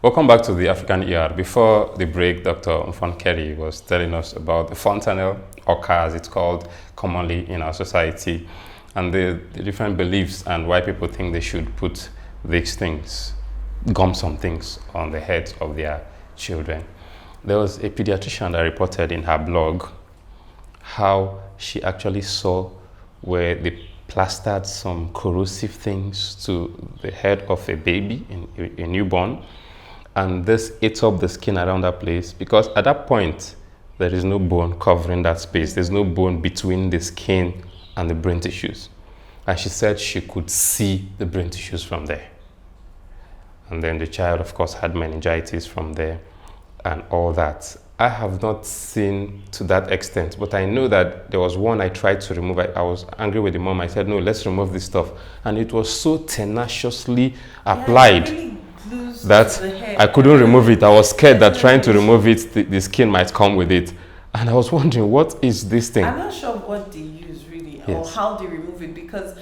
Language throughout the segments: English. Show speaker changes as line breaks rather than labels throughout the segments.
Welcome back to the African ER. Before the break, Dr. Fontanelles was telling us about the fontanelle, or car as it's called commonly in our society, and the different beliefs and why people think they should put these things, gum some things on the heads of their children. There was a pediatrician that reported in her blog how she actually saw where they plastered some corrosive things to the head of a baby, a newborn, and this ate up the skin around that place, because at that point there is no bone covering that space. There's no bone between the skin and the brain tissues, and she said she could see the brain tissues from there. And then the child, of course, had meningitis from there and all that. I have not seen to that extent, but I know that there was one I tried to remove. I was angry with the mom. I said, no, let's remove this stuff. And it was so tenaciously applied that I couldn't remove it. I was scared that trying to remove it, the skin might come with it. And I was wondering, what is this thing?
I'm not sure what they use really, or how they remove it, because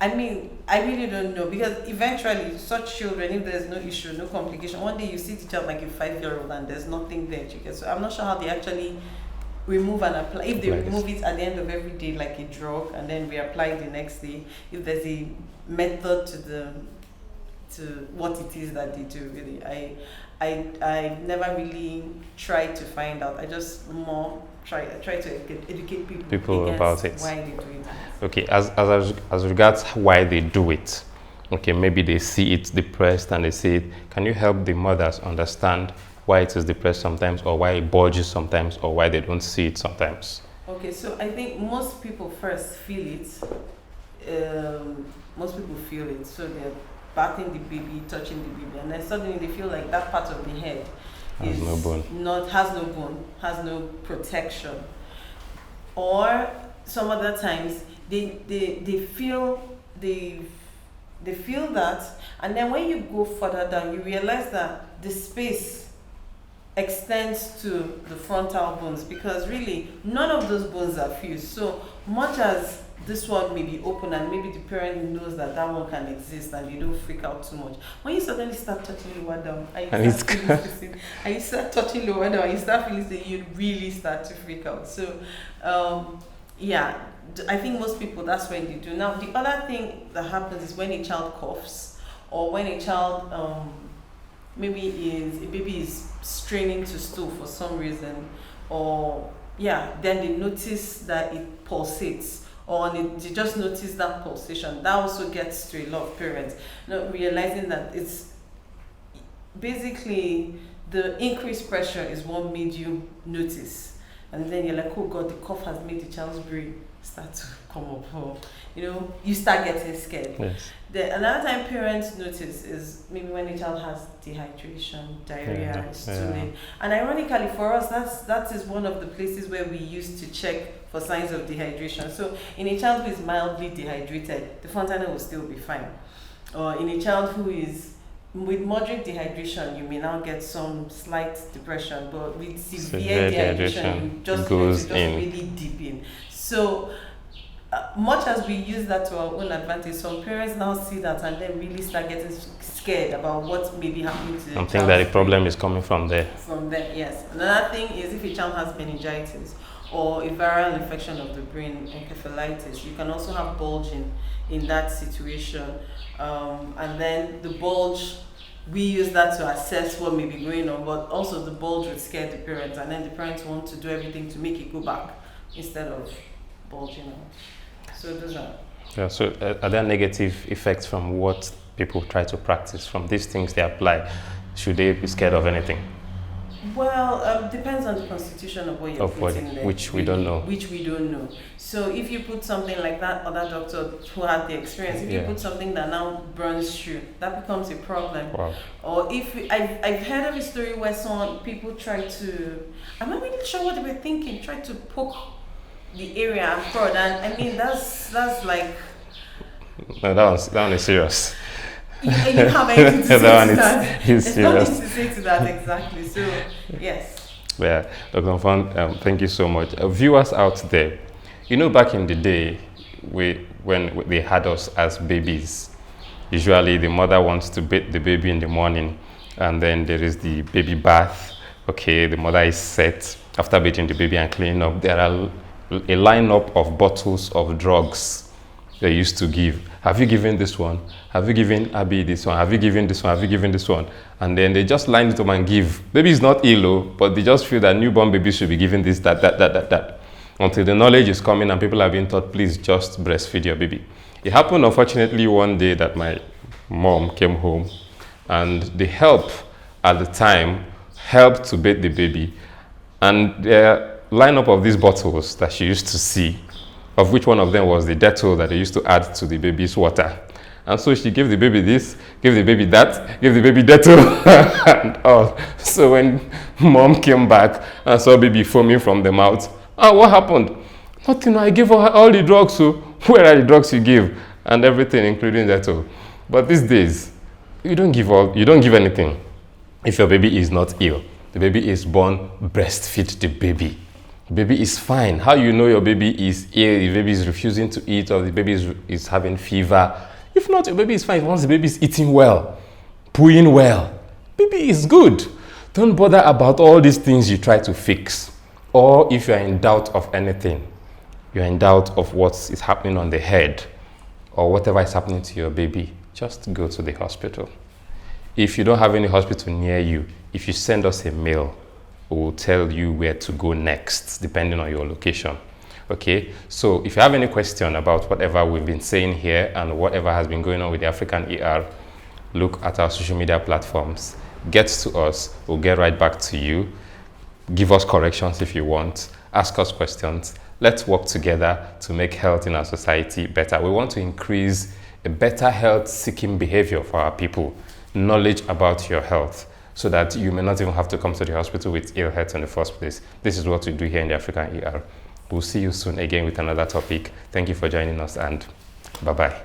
I mean, I really don't know, because eventually such children, if there's no issue, no complication, one day you see the child like a 5-year-old and there's nothing there. So I'm not sure how they actually remove and apply. If they remove it at the end of every day like a drug and then reapply it the next day, if there's a method to what it is that they do really. I never really tried to find out. I just more try to educate people
about it.
Why they do it.
Okay, as regards why they do it, okay, maybe they see it depressed and they see it. Can you help the mothers understand why it is depressed sometimes, or why it bulges sometimes, or why they don't see it sometimes?
Okay, so I think most people first feel it. Most people feel it, so they're bathing the baby, touching the baby, and then suddenly they feel like that part of the head has no bone, has no protection. Or some other times they feel that, and then when you go further down, you realize that the space extends to the frontal bones, because really none of those bones are fused. So much as this one may be open and maybe the parent knows that that one can exist and they don't freak out too much, when you suddenly start touching lower down and you start touching lower down and you start feeling that you really start to freak out. So yeah, I think most people, that's when they do. Now the other thing that happens is when a child coughs, or when a child maybe a baby is straining to stool for some reason, or then they notice that it pulsates, or they just notice that pulsation. That also gets to a lot of parents, not realizing that it's basically the increased pressure is what made you notice. And then you're like, oh God, the cough has made the child's brain start to come up. Or, you start getting scared.
Yes.
Another time parents notice is maybe when the child has dehydration, diarrhea, stooling. And ironically for us, that is one of the places where we used to check for signs of dehydration. So in a child who is mildly dehydrated, the fontanelle will still be fine. Or in a child who is with moderate dehydration, you may now get some slight depression, but with severe dehydration, you just really deep in. So much as we use that to our own advantage, some parents now see that and then really start getting scared about what may be happening to them.
I think that the problem is coming from there.
From there, yes. Another thing is if a child has meningitis or a viral infection of the brain, encephalitis, you can also have bulging in that situation. And then the bulge, we use that to assess what may be going on, but also the bulge would scare the parents, and then the parents want to do everything to make it go back instead of bulging out. So those are...
Yeah, so are there negative effects from what people try to practice, from these things they apply? Should they be scared of anything?
Well, depends on the constitution of what you're putting there.
Which we don't know.
Which we don't know. So if you put something like that other doctor who had the experience, if you put something that now burns through, that becomes a problem.
Wow.
Or if I've heard of a story where people try to, I'm not really sure what they were thinking, try to poke the area and prod, and I mean that's like...
No, that one is serious.
You have anything to say to that?
There's
nothing to say to that, exactly. So, yes.
Yeah, Dr. Fon, thank you so much. Viewers out there, back in the day, when they had us as babies. Usually the mother wants to bathe the baby in the morning, and then there is the baby bath. Okay, the mother is set. After bathing the baby and cleaning up, there are a lineup of bottles of drugs they used to give. Have you given this one? Have you given Abby this one? Have you given this one? Have you given this one? And then they just line it up and give. Baby is not ill, but they just feel that newborn babies should be given this, that. Until the knowledge is coming and people are being taught, please just breastfeed your baby. It happened, unfortunately, one day that my mom came home, and the help at the time helped to bathe the baby. And the lineup of these bottles that she used to see, of which one of them was the Dettol that they used to add to the baby's water. And so she gave the baby this, gave the baby that, gave the baby Dettol, and all. So when mom came back and saw baby foaming from the mouth, what happened? Nothing, I gave her all the drugs, so where are the drugs you give? And everything, including Dettol. But these days, you don't give anything. If your baby is not ill, the baby is born, breastfeed the baby. The baby is fine. How you know your baby is ill, the baby is refusing to eat, or the baby is having fever? If not, your baby is fine. Once the baby is eating well, pooing well, baby is good. Don't bother about all these things you try to fix. Or if you are in doubt of anything, you're in doubt of what is happening on the head, or whatever is happening to your baby, just go to the hospital. If you don't have any hospital near you, if you send us a mail, we will tell you where to go next, depending on your location. Okay, so if you have any question about whatever we've been saying here and whatever has been going on with the African ER, look at our social media platforms. Get to us, we'll get right back to you. Give us corrections if you want. Ask us questions. Let's work together to make health in our society better. We want to increase a better health-seeking behavior for our people, knowledge about your health, so that you may not even have to come to the hospital with ill health in the first place. This is what we do here in the African ER. We'll see you soon again with another topic. Thank you for joining us, and bye-bye.